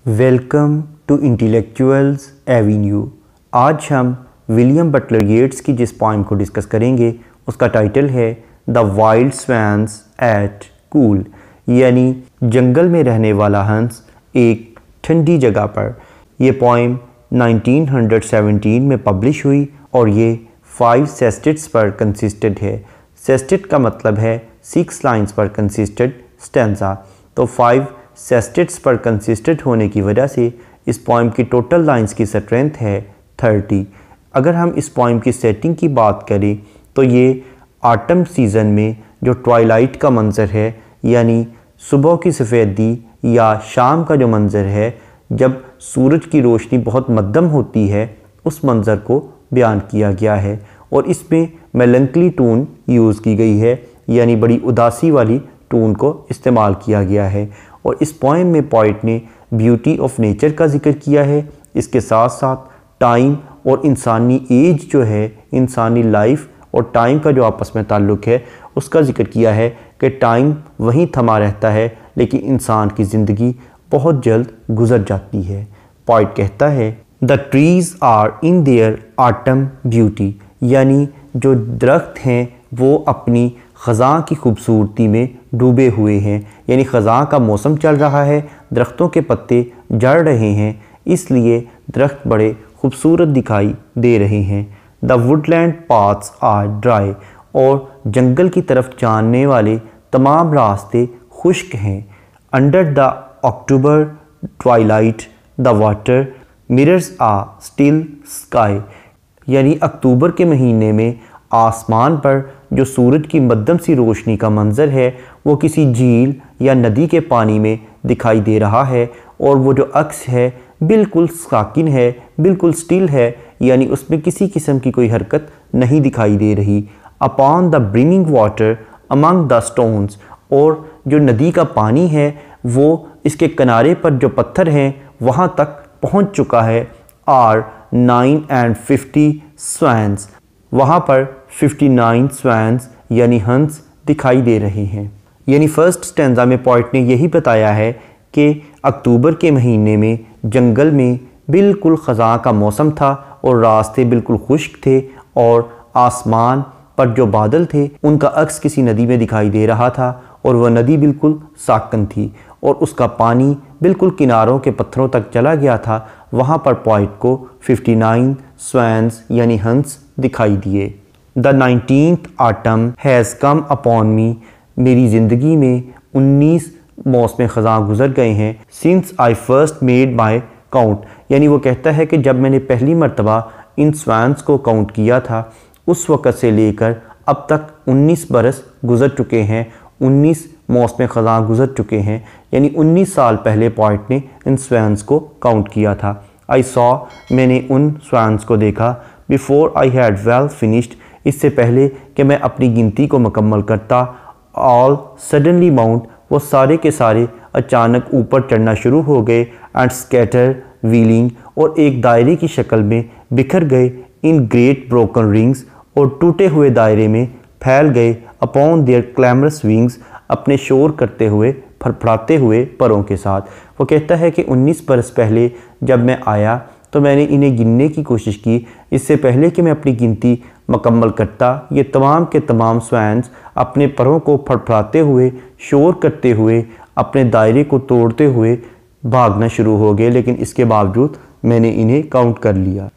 Welcome to intellectuals Avenue. आज हम William Butler येट्स की जिस पॉइम को डिस्कस करेंगे उसका टाइटल है द वाइल्ड स्वैन्स एट कूल, यानी जंगल में रहने वाला हंस एक ठंडी जगह पर। यह पॉइम 1917 में पब्लिश हुई और ये 5 सेस्टेट्स पर कंसिस्टेड है। सेस्टेट का मतलब है 6 लाइन्स पर कंसिस्टेड स्टैंजा। तो 5 सेस्टेट्स पर कंसिस्टेड होने की वजह से इस पॉइम की टोटल लाइंस की स्ट्रेंथ है 30। अगर हम इस पॉइम की सेटिंग की बात करें तो ये ऑटम सीज़न में जो ट्वाइलाइट का मंज़र है, यानी सुबह की सफ़ेदी या शाम का जो मंज़र है जब सूरज की रोशनी बहुत मध्यम होती है, उस मंज़र को बयान किया गया है। और इसमें मेलंकली टून यूज़ की गई है, यानी बड़ी उदासी वाली टून को इस्तेमाल किया गया है। और इस पोएम में पोइट ने ब्यूटी ऑफ नेचर का जिक्र किया है। इसके साथ साथ टाइम और इंसानी एज जो है, इंसानी लाइफ और टाइम का जो आपस में ताल्लुक़ है उसका जिक्र किया है कि टाइम वहीं थमा रहता है लेकिन इंसान की ज़िंदगी बहुत जल्द गुजर जाती है। पोइट कहता है the trees are in their autumn beauty, यानी जो दरख्त हैं वो अपनी ख़ज़ां की खूबसूरती में डूबे हुए हैं, यानी ख़ज़ां का मौसम चल रहा है, दरख्तों के पत्ते झड़ रहे हैं, इसलिए दरख्त बड़े खूबसूरत दिखाई दे रहे हैं। The woodland paths are dry, और जंगल की तरफ जाने वाले तमाम रास्ते खुश्क हैं। Under the October twilight the water mirrors a still sky, यानी अक्टूबर के महीने में आसमान पर जो सूरज की मध्यम सी रोशनी का मंज़र है वो किसी झील या नदी के पानी में दिखाई दे रहा है, और वो जो अक्स है बिल्कुल साकिन है, बिल्कुल स्टिल है, यानी उसमें किसी किस्म की कोई हरकत नहीं दिखाई दे रही। Upon the brimming water among the stones, और जो नदी का पानी है वो इसके किनारे पर जो पत्थर हैं वहाँ तक पहुँच चुका है। आर 9 and 50 स्वैन्स, वहाँ पर 59 स्वैन्स यानी हंस दिखाई दे रहे हैं। यानी फर्स्ट स्टैंजा में पोइट ने यही बताया है कि अक्टूबर के महीने में जंगल में बिल्कुल ख़ज़ां का मौसम था और रास्ते बिल्कुल खुश्क थे, और आसमान पर जो बादल थे उनका अक्स किसी नदी में दिखाई दे रहा था, और वह नदी बिल्कुल साकन थी और उसका पानी बिल्कुल किनारों के पत्थरों तक चला गया था। वहाँ पर पोइट को 59 स्वैन्स यानी हंस दिखाई दिए। The 19th autumn has come upon मी, मेरी ज़िंदगी में 19 मौसम ख़ज़ां गुज़र गए हैं। Since I first made my count, यानी वो कहता है कि जब मैंने पहली मरतबा इन स्वैन्स को काउंट किया था उस वक़्त से लेकर अब तक 19 बरस गुज़र चुके हैं, 19 मौसम ख़ज़ां गुज़र चुके हैं, यानी 19 साल पहले पोइट ने इन स्वैन्स को काउंट किया था। आई सॉ, मैंने उन स्वैन्स को देखा। Before I had well finished, इससे पहले कि मैं अपनी गिनती को मुकम्मल करता। ऑल सडनली माउंट, वो सारे के सारे अचानक ऊपर चढ़ना शुरू हो गए। एंड स्कैटर व्हीलिंग, और एक दायरे की शक्ल में बिखर गए। इन ग्रेट ब्रोकन रिंग्स, और टूटे हुए दायरे में फैल गए। अपॉन देयर क्लैमरस विंग्स, अपने शोर करते हुए फड़फड़ाते हुए परों के साथ। वो कहता है कि 19 बरस पहले जब मैं आया तो मैंने इन्हें गिनने की कोशिश की। इससे पहले कि मैं अपनी गिनती मुकम्मल करता, ये तमाम के तमाम स्वैन्स अपने परों को फड़फड़ाते हुए, शोर करते हुए, अपने दायरे को तोड़ते हुए भागना शुरू हो गए, लेकिन इसके बावजूद मैंने इन्हें काउंट कर लिया।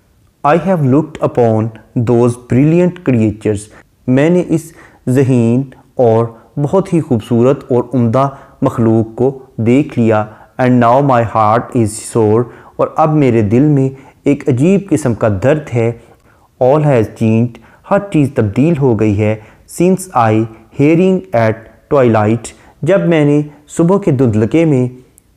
I have looked upon those brilliant creatures, मैंने इस ज़हीन और बहुत ही खूबसूरत और उम्दा मखलूक को देख लिया। And now my heart is सोर, और अब मेरे दिल में एक अजीब किस्म का दर्द है। ऑल हैज़ चेंज्ड, हर चीज़ तब्दील हो गई है। Since I hearing at twilight, जब मैंने सुबह के धुंधलके में,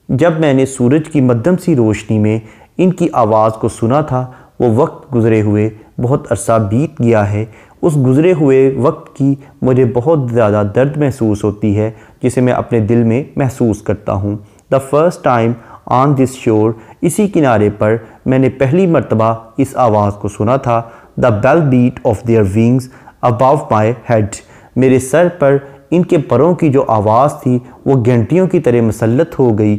जब मैंने सूरज की मध्यम सी रोशनी में इनकी आवाज़ को सुना था, वो वक्त गुज़रे हुए बहुत अरसा बीत गया है। उस गुज़रे हुए वक्त की मुझे बहुत ज़्यादा दर्द महसूस होती है जिसे मैं अपने दिल में महसूस करता हूँ। The first time on this शोर, इसी किनारे पर मैंने पहली मरतबा इस आवाज़ को सुना था। The bell beat of their wings above my head, मेरे सर पर इनके परों की जो आवाज़ थी वो घंटियों की तरह मसल्लत हो गई।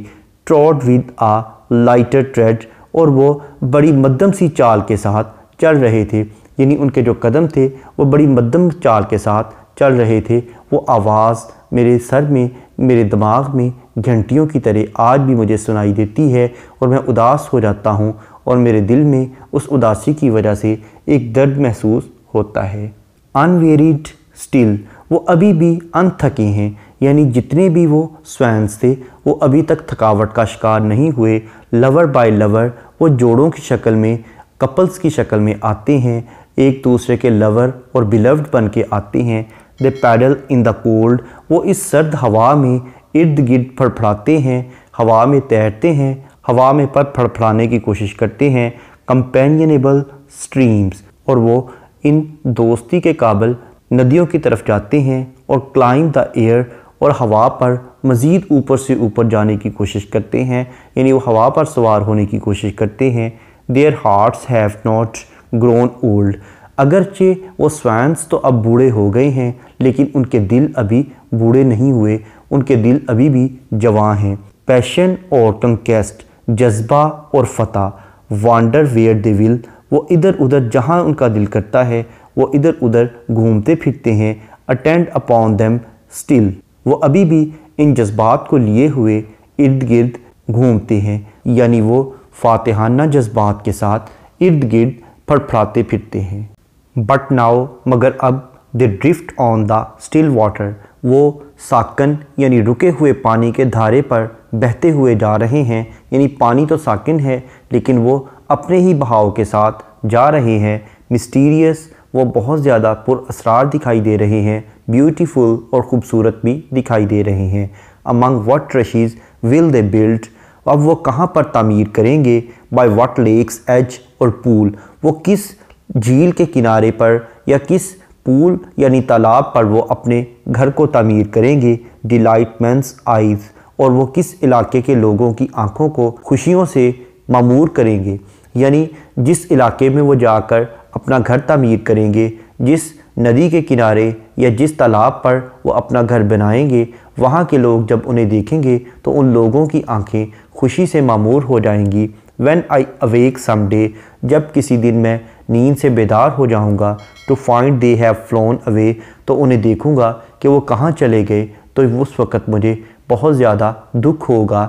Trod with a lighter tread, और वो बड़ी मध्यम सी चाल के साथ चल रहे थे, यानी उनके जो कदम थे वो बड़ी मध्यम चाल के साथ चल रहे थे। वो आवाज़ मेरे सर में, मेरे दिमाग में घंटियों की तरह आज भी मुझे सुनाई देती है, और मैं उदास हो जाता हूँ और मेरे दिल में उस उदासी की वजह से एक दर्द महसूस होता है। अनवेरिड स्टिल, वो अभी भी अनथके हैं, यानी जितने भी वो स्वैन्स थे वो अभी तक थकावट का शिकार नहीं हुए। लवर बाय लवर, वो जोड़ों की शक्ल में, कपल्स की शक्ल में आते हैं, एक दूसरे के लवर और बिलव्ड बन के आते हैं। दे पैडल इन द कोल्ड, वो इस सर्द हवा में इर्द गिर्द फड़फड़ाते हैं, हवा में तैरते हैं, हवा में पर फड़फड़ाने की कोशिश करते हैं। कंपेनियनेबल स्ट्रीम्स, और वो इन दोस्ती के काबिल नदियों की तरफ जाते हैं और क्लाइंब द एयर, और हवा पर मज़ीद ऊपर से ऊपर जाने की कोशिश करते हैं, यानी वो हवा पर सवार होने की कोशिश करते हैं। There hearts have not grown old, अगरचे वो स्वैन्स तो अब बूढ़े हो गए हैं, लेकिन उनके दिल अभी बूढ़े नहीं हुए, उनके दिल अभी भी जवान हैं। पैशन और कंकेस्ट, जज्बा और फतह, वांडर वेयर दे विल, वो इधर उधर जहाँ उनका दिल करता है वो इधर उधर घूमते फिरते हैं। अटेंड अपॉन देम स्टिल, वो अभी भी इन जज्बात को लिए हुए इर्द गिर्द घूमते हैं, यानी वो फातिहाना जज्बात के साथ इर्द गिर्द फड़फड़ाते फिरते हैं। बट नाउ, मगर अब, they drift on the still water, वो साकन यानी रुके हुए पानी के धारे पर बहते हुए जा रहे हैं, यानी पानी तो साकिन है लेकिन वो अपने ही बहाव के साथ जा रहे हैं। मिस्टीरियस, वो बहुत ज़्यादा पुरअसरार दिखाई दे रहे हैं। ब्यूटीफुल, और ख़ूबसूरत भी दिखाई दे रहे हैं। Among what trees will they build, अब वो कहाँ पर तामीर करेंगे। बाय व्हाट लेक्स एज और पूल, वो किस झील के किनारे पर या किस पूल यानी तालाब पर वो अपने घर को तामीर करेंगे। डिलाइट मैंस आइज़, और वो किस इलाके के लोगों की आँखों को खुशियों से मामूर करेंगे, यानी जिस इलाके में वो जाकर अपना घर तामीर करेंगे, जिस नदी के किनारे या जिस तालाब पर वो अपना घर बनाएंगे, वहाँ के लोग जब उन्हें देखेंगे तो उन लोगों की आंखें खुशी से मामूर हो जाएंगी। व्हेन आई अवेक समडे, जब किसी दिन मैं नींद से बेदार हो जाऊँगा, to find they have flown away, तो उन्हें देखूँगा कि वो कहाँ चले गए, तो उस वक़्त मुझे बहुत ज़्यादा दुख होगा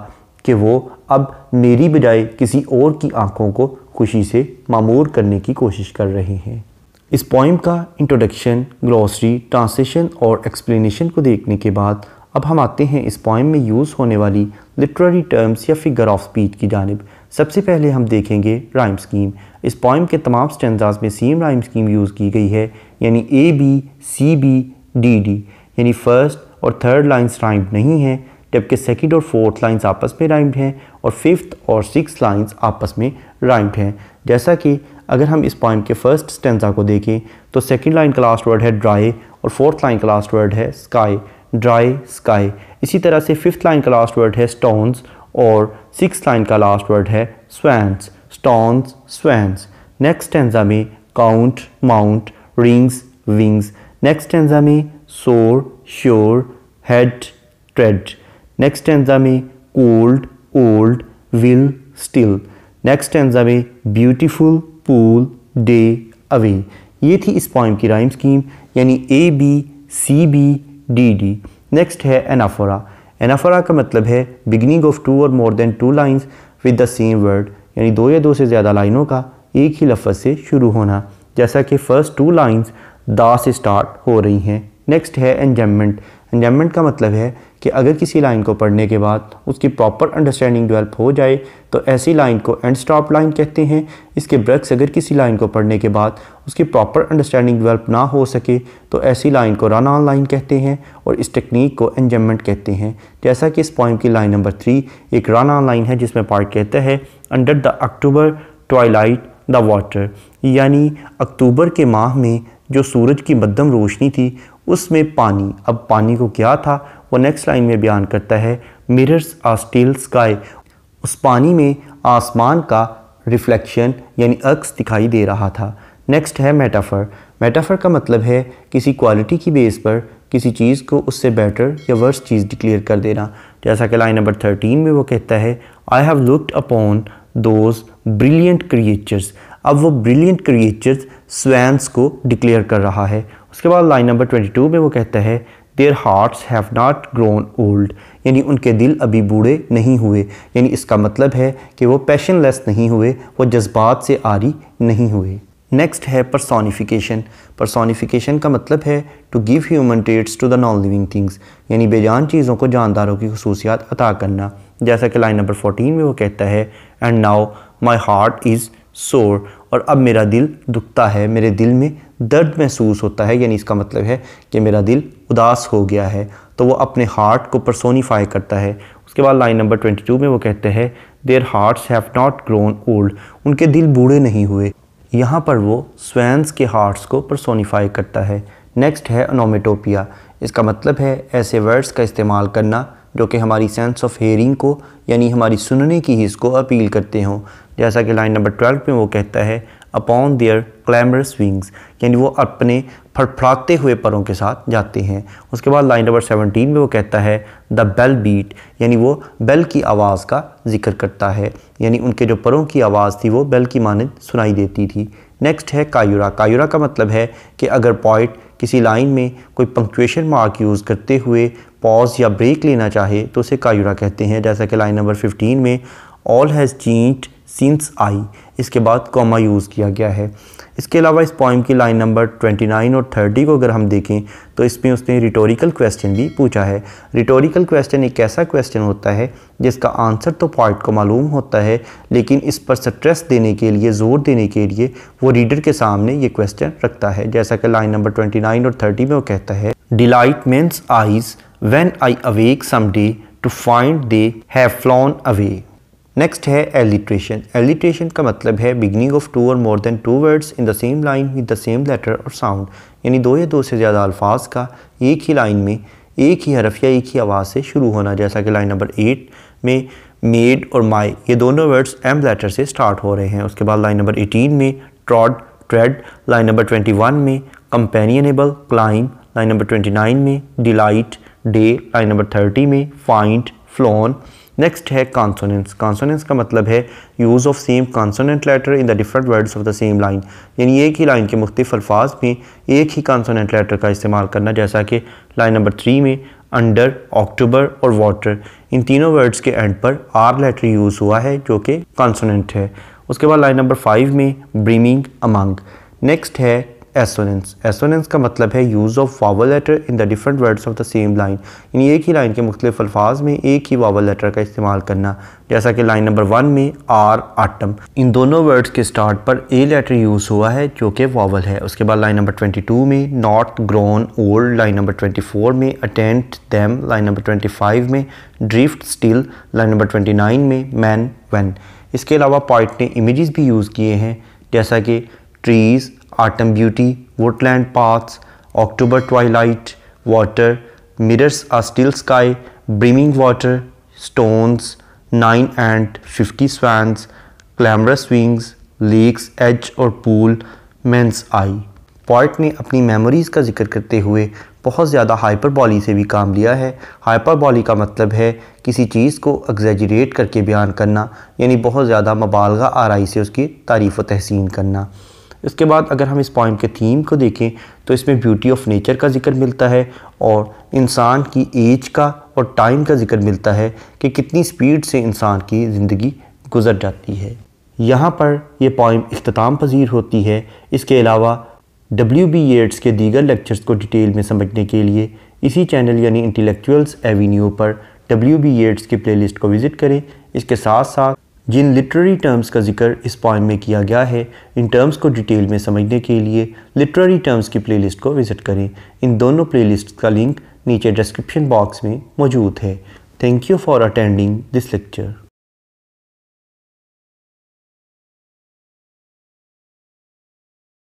कि वो अब मेरी बजाय किसी और की आंखों को खुशी से मामूर करने की कोशिश कर रहे हैं। इस पोइम का इंट्रोडक्शन, ग्लॉसरी, ट्रांसलेशन और एक्सप्लेनेशन को देखने के बाद अब हम आते हैं इस पोइम में यूज़ होने वाली लिटरेरी टर्म्स या फिगर ऑफ स्पीच की जानिब। सबसे पहले हम देखेंगे राइम स्कीम। इस पोइम के तमाम स्टैंजास में सेम राइम स्कीम यूज़ की गई है, यानी A B C B D D, यानी फर्स्ट और थर्ड लाइन्स राइम्ड नहीं हैं, जबकि सेकंड और फोर्थ लाइन्स आपस में राइम्ड हैं और फिफ्थ और सिक्स लाइन्स आपस में राइम्ड हैं। जैसा कि अगर हम इस पोइम के फर्स्ट स्टैंजा को देखें तो सेकंड लाइन का लास्ट वर्ड है ड्राई और फोर्थ लाइन का लास्ट वर्ड है स्काई, ड्राई स्काई। इसी तरह से फिफ्थ लाइन का लास्ट वर्ड है स्टोन्स और सिक्स लाइन का लास्ट वर्ड है swans, stones swans. Next stanza में count, mount, rings, wings. Next stanza में sore, shore, head, tread. Next stanza में cold, old, will, still. Next stanza में beautiful, pool, day, away. ये थी इस poem की राइम स्कीम, यानी A B C B D D. Next है anaphora. Anaphora का मतलब है बिगिनिंग ऑफ टू और more than two lines with the same word, यानी दो या दो से ज़्यादा लाइनों का एक ही लफ्ज़ से शुरू होना, जैसा कि फ़र्स्ट टू लाइन्स दा से स्टार्ट हो रही हैं। नेक्स्ट है एंजम्मेंट। एंजम्मेंट का मतलब है कि अगर किसी लाइन को पढ़ने के बाद उसकी प्रॉपर अंडरस्टैंडिंग डेवलप हो जाए तो ऐसी लाइन को एंड स्टॉप लाइन कहते हैं। इसके ब्रक्स अगर किसी लाइन को पढ़ने के बाद उसकी प्रॉपर अंडरस्टैंडिंग डेवलप ना हो सके तो ऐसी लाइन को रन ऑन लाइन कहते हैं और इस टेक्निक को एंजम्मेंट कहते हैं। जैसा कि इस पोइम की लाइन नंबर 3 एक रन ऑन लाइन है जिसमें पार्ट कहता है under the October twilight the water, यानी अक्टूबर के माह में जो सूरज की मध्यम रोशनी थी उसमें पानी। अब पानी को क्या था वो नेक्स्ट लाइन में बयान करता है, मिरर्स आ स्टिल स्काई, उस पानी में आसमान का रिफ्लेक्शन यानी अक्स दिखाई दे रहा था। नेक्स्ट है मेटाफर। मेटाफर का मतलब है किसी क्वालिटी की बेस पर किसी चीज़ को उससे बेटर या वर्स चीज़ डिक्लेयर कर देना। जैसा कि लाइन नंबर 13 में वो कहता है I have looked upon those brilliant creatures. अब वो ब्रिलियंट क्रिएचर्स स्वैंस को डिक्लेयर कर रहा है। उसके बाद लाइन नंबर 22 में वो कहता है there hearts have not grown old, यानी उनके दिल अभी बूढ़े नहीं हुए। यानी इसका मतलब है कि वो पैशनलेस नहीं हुए, वो जज्बात से आरी नहीं हुए। नेक्स्ट है पर्सोनिफिकेशन। पर्सोनिफिकेशन का मतलब है to give human traits to the non living things, यानी बेजान चीज़ों को जानदारों की खसूसियात अता करना। जैसा कि लाइन नंबर 14 में वो कहता है and now my heart is सोर, और अब मेरा दिल दुखता है, मेरे दिल में दर्द महसूस होता है। यानी इसका मतलब है कि मेरा दिल उदास हो गया है, तो वो अपने हार्ट को पर्सोनीफाई करता है। उसके बाद लाइन नंबर 22 में वो कहते हैं there hearts have not grown old, उनके दिल बूढ़े नहीं हुए। यहाँ पर वो स्वैंस के हार्ट्स को पर्सोनीफाई करता है। नेक्स्ट है ओनोमेटोपिया। इसका मतलब है ऐसे वर्ड्स का इस्तेमाल करना जो कि हमारी सेंस ऑफ हेयरिंग को यानी हमारी सुनने की हिस्स को अपील करते हों। जैसा कि लाइन नंबर 12 में वो कहता है अपॉन देयर क्लैमरस विंग्स, यानी वो अपने फड़फड़ाते हुए परों के साथ जाते हैं। उसके बाद लाइन नंबर 17 में वो कहता है द बेल बीट, यानी वो बेल की आवाज़ का जिक्र करता है, यानी उनके जो परों की आवाज़ थी वो बेल की मानद सुनाई देती थी। नेक्स्ट है कायुरा। कायुरा का मतलब है कि अगर पोइट किसी लाइन में कोई पंक्चुएशन मार्क यूज़ करते हुए पॉज या ब्रेक लेना चाहे तो उसे कायुरा कहते हैं। जैसा कि लाइन नंबर 15 में all has changed since I, इसके बाद कॉमा यूज़ किया गया है। इसके अलावा इस पोइम की लाइन नंबर 29 और 30 को अगर हम देखें तो इसमें उसने रिटोरिकल क्वेश्चन भी पूछा है। रिटोरिकल क्वेश्चन एक ऐसा क्वेश्चन होता है जिसका आंसर तो पोइट को मालूम होता है, लेकिन इस पर स्ट्रेस देने के लिए, जोर देने के लिए वो रीडर के सामने ये क्वेश्चन रखता है। जैसा कि लाइन नंबर 29 और 30 में वो कहता है delight men's eyes when I awake someday to find they have flown away. Next है एलिट्रेशन। एलिट्रेशन का मतलब है बिगनिंग ऑफ टू और more than two words in the same line with the same letter और sound, यानी दो या दो से ज़्यादा अल्फाज का एक ही लाइन में एक ही हरफ या एक ही आवाज़ से शुरू होना। जैसा कि लाइन नंबर 8 में मेड और माई ये दोनों वर्ड्स एम लेटर से स्टार्ट हो रहे हैं। उसके बाद लाइन नंबर 18 में ट्रॉड ट्रेड, लाइन नंबर 21 में कंपेनियनेबल क्लाइम, लाइन नंबर 29 में डिलाइट डे, लाइन नंबर 30 में फाइंड फ्लोन। नेक्स्ट है कॉन्सोनेंट्स। कॉन्सोनेंट्स का मतलब है use of same consonant letter in the different words of the same line, यानी एक ही लाइन के मुख्तलिफ अल्फाज में एक ही कॉन्सोनेंट लेटर का इस्तेमाल करना। जैसा कि लाइन नंबर 3 में अंडर, अक्टूबर और वाटर, इन तीनों वर्ड्स के एंड पर आर लेटर यूज़ हुआ है जो कि कॉन्सोनेंट है। उसके बाद लाइन नंबर 5 में ब्रीमिंग अमंग। नेक्स्ट है एसोनेंस। एसोनेंस का मतलब है use of vowel letter in the different words of the same line, यानी एक ही लाइन के मुख्तलिफ अल्फाज में एक ही वावल लेटर का इस्तेमाल करना। जैसा कि लाइन नंबर 1 में आर आटम, इन दोनों वर्ड्स के स्टार्ट पर ए लेटर यूज़ हुआ है जो कि वावल है। उसके बाद लाइन नंबर 22 में not grown old, line number 24 में अटेंड दैम, लाइन नंबर 25 में ड्रिफ्ट स्टिल, लाइन नंबर 29 में मैन व्हेन। इसके अलावा पोइट ने इमेजेस भी यूज़ किए हैं जैसा कि trees, autumn beauty, woodland paths, October twilight, water, mirrors a still sky, brimming water, stones, 9 and 50 swans, clamorous wings, lakes edge और पूल, मेंस आई। पोइट ने अपनी मेमोरीज़ का जिक्र करते हुए बहुत ज़्यादा हाइपरबॉली से भी काम लिया है। हाइपरबॉली का मतलब है किसी चीज़ को एग्जैजरेट करके बयान करना, यानी बहुत ज़्यादा मुबालगा आराई से उसकी तारीफ़ व तहसीन करना। इसके बाद अगर हम इस पोइम के थीम को देखें तो इसमें ब्यूटी ऑफ नेचर का जिक्र मिलता है और इंसान की एज का और टाइम का जिक्र मिलता है कि कितनी स्पीड से इंसान की ज़िंदगी गुजर जाती है। यहाँ पर यह पोइम इख्तिताम पजीर होती है। इसके अलावा W.B. येट्स के दीगर लेक्चर्स को डिटेल में समझने के लिए इसी चैनल यानी इंटेलेक्चुअल्स एवेन्यू पर W.B. येट्स की प्लेलिस्ट को विज़िट करें। इसके साथ साथ जिन लिटरेरी टर्म्स का जिक्र इस पोइम में किया गया है, इन टर्म्स को डिटेल में समझने के लिए लिटरेरी टर्म्स की प्लेलिस्ट को विज़िट करें। इन दोनों प्लेलिस्ट का लिंक नीचे डिस्क्रिप्शन बॉक्स में मौजूद है। Thank you for attending this lecture.